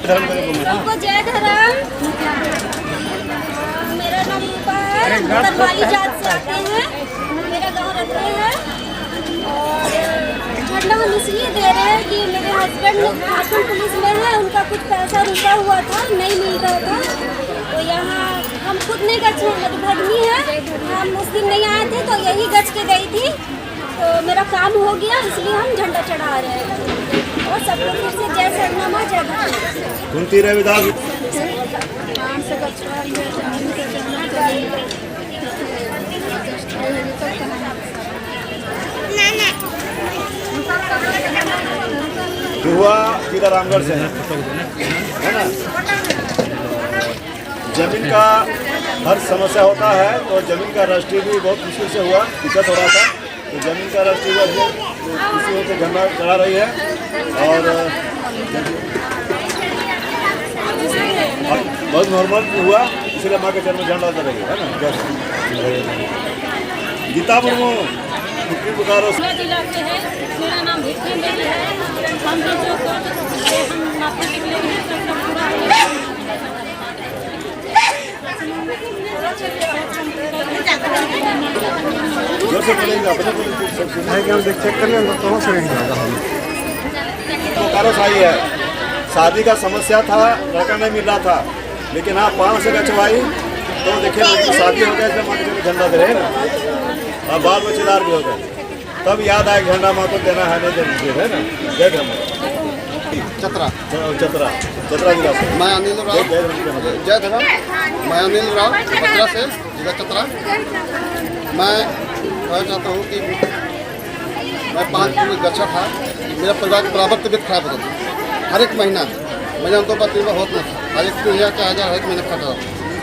सबको जय धर्म। मेरा नाम रूपा है, तरवाली जात से आते हैं, मेरा गांव रहते हैं। और झंडा हम इसलिए दे रहे हैं कि मेरे हस्बैंड झारखंड पुलिस में है, उनका कुछ पैसा रुका हुआ था, नहीं मिल रहा था। तो यहाँ हम खुद नहीं गए, मधुबनी है, हम उस दिन नहीं आए थे तो यही गच के गई थी। तो मेरा काम हो गया, इसलिए हम झंडा चढ़ा रहे हैं। और सबको फिर से जय सरनामा जय भारत। कुंती रविदास जो हुआ सीधा रामगढ़ से है ना। जमीन का हर समस्या होता है, तो जमीन का रजिस्ट्री भी बहुत मुश्किल से हुआ, दिक्कत हो रहा था। तो जमीन का रजिस्ट्री किसी को झंडा चढ़ा रही है और बहुत नॉर्मल हुआ, इसलिए माँ के चरण में झंडा चढ़ रही है ना। गीता मुर्मू पुकारो। जिला से है, मेरा नाम भिक्की देवी है। हम भी जो हम माथा टिकले हैं सबका पूरा जोर से बोलेंगे अपने को चेक करिए कहाँ से बोकारो से आई है। शादी का समस्या था, लड़का नहीं मिल रहा था, लेकिन हाँ 5 से गचवाई तो देखिए लड़की शादी हो गया, इसलिए माँ के झंडा दे रहे हैं ना। और बाल बच्चेदार भी हो गए, तब याद आया झंडा माँ को देना है, नहीं देना है ना। जय धर्म। चतरा चतरा चतरा जिला से मैं अनिल राव। जय धर्म। मैं अनिल राव चतरा से, जिला चतरा। मैं कहना चाहता हूँ कि मैं 5 दिन में गच्छा था। मेरा परिवार की बराबर तबीयत खराब होता था, हर एक महीना महीना 2 बार 3 बार होता था, हर एक 3000 हर एक महीने खाता था।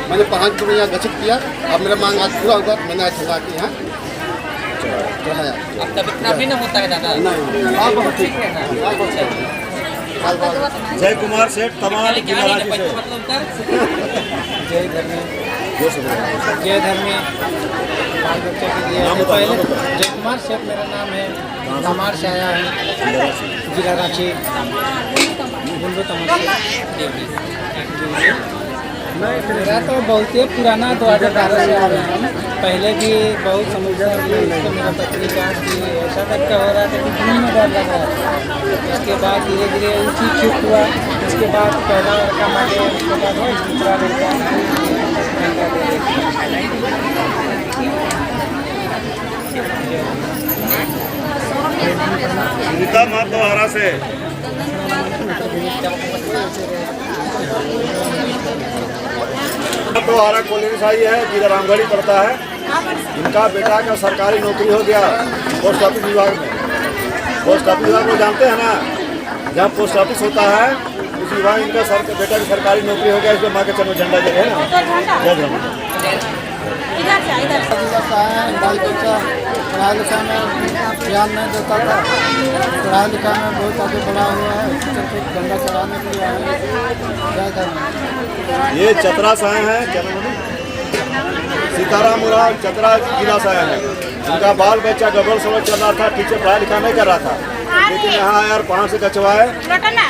मैंने 5 दिन यहाँ गच्छित किया। अब मेरा मांग आज पूरा हुआ, मैंने आज झंडा के यहाँ चढ़ाया। अब तब इतना भी नहीं होता है दादा? नहीं, बहुत ठीक है। जय कुमार सेठ तमाम जिला रांची से। जय धर्मी। जय धर्मी बाल बच्चे के लिए नाम पहले जय कुमार सेठ मेरा नाम है, तमार से आया है, जिला रांची। मेरा तो बहुत ही पुराना 2012 से आ रहा है। पहले भी बहुत समस्या हुई, तो मेरा पत्नी कहा कि ऐसा करके हो रहा था कि घूम में डर लगा। उसके बाद धीरे धीरे उसी ठीक हुआ। उसके बाद पहला लड़का मांगे, उसके बाद दूसरा लड़का। गीता मातोहारा से मातोहारा कॉलेज आई है, जिला रामगढ़ पड़ता है। इनका बेटा का सरकारी नौकरी हो गया पोस्ट ऑफिस विभाग में। पोस्ट ऑफिस विभाग में जानते हैं ना, जहाँ पोस्ट ऑफिस होता है उस विभाग इनका बेटा की सरकारी नौकरी हो गया, इसलिए माँ के चरण झंडा दे रहे हैं ना। जय धर्म। बाल बच्चा पढ़ाई लिखाई में ध्यान नहीं देता था, पढ़ाई लिखाई में बहुत आगे बढ़ा हुआ है, झंडा चढ़ाने के लिए आए। जय धर्म। ये चतरा से आए हैं, सीताराम उराव चतरा जिला से आए हैं। उनका बाल बच्चा गड़बड़ समझ चल रहा था, ठीक से पढ़ाई लिखा नहीं कर रहा था, लेकिन यहाँ यार 5 से गचवाए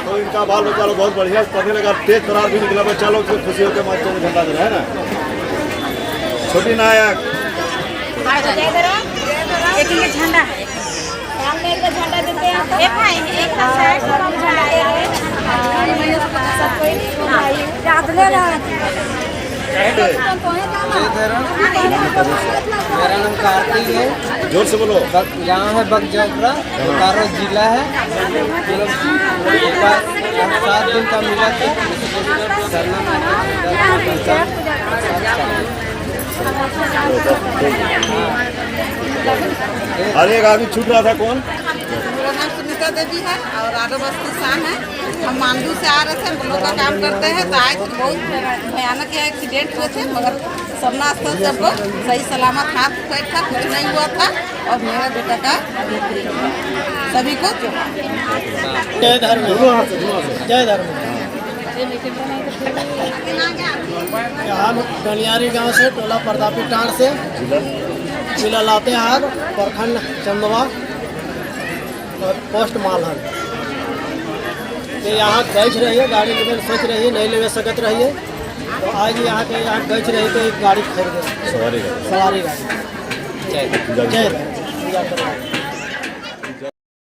तो इनका बाल बच्चा लोग बहुत बढ़िया पढ़ने लगा, तेज तरार भी निकला बच्चा लोग, तो खुशी होकर माँ को झंडा दे रहे हैं ना। छोटी नायक झंडा है, सामने एक झंडा देते हैं, एक मेरा नाम कार्तिक है। जोर से बोलो। यहाँ है बगजोगरा, बोकारो जिला है। 7 दिन का मिला था। अरे एक आदमी छूट रहा था, कौन? मेरा नाम सुनीता देवी है और आरो बस्ती शाम है। हम मांडू से आ रहे थे, हम लोग का काम करते हैं, तो आए थे बहुत भयानक एक्सीडेंट हुए थे, मगर सबना स्थल सब लोग सही सलामत हाथ पैर था, कुछ नहीं हुआ था। और मेरा बेटा का सभी को जय धर्म। जय धर्म। हम गनियारी गांव से, टोला प्रतापी टांड से, जिला लातेहार, प्रखंड चंदवा और पोस्ट मालहर। कि यहाँ गैच रही है, गाड़ी लेवल सोच रही है, नहीं ले सकत रही है, तो आज यहाँ के यहाँ गैच रही तो एक गाड़ी खरीदे, सवारी सवारी गाड़ी। जय जय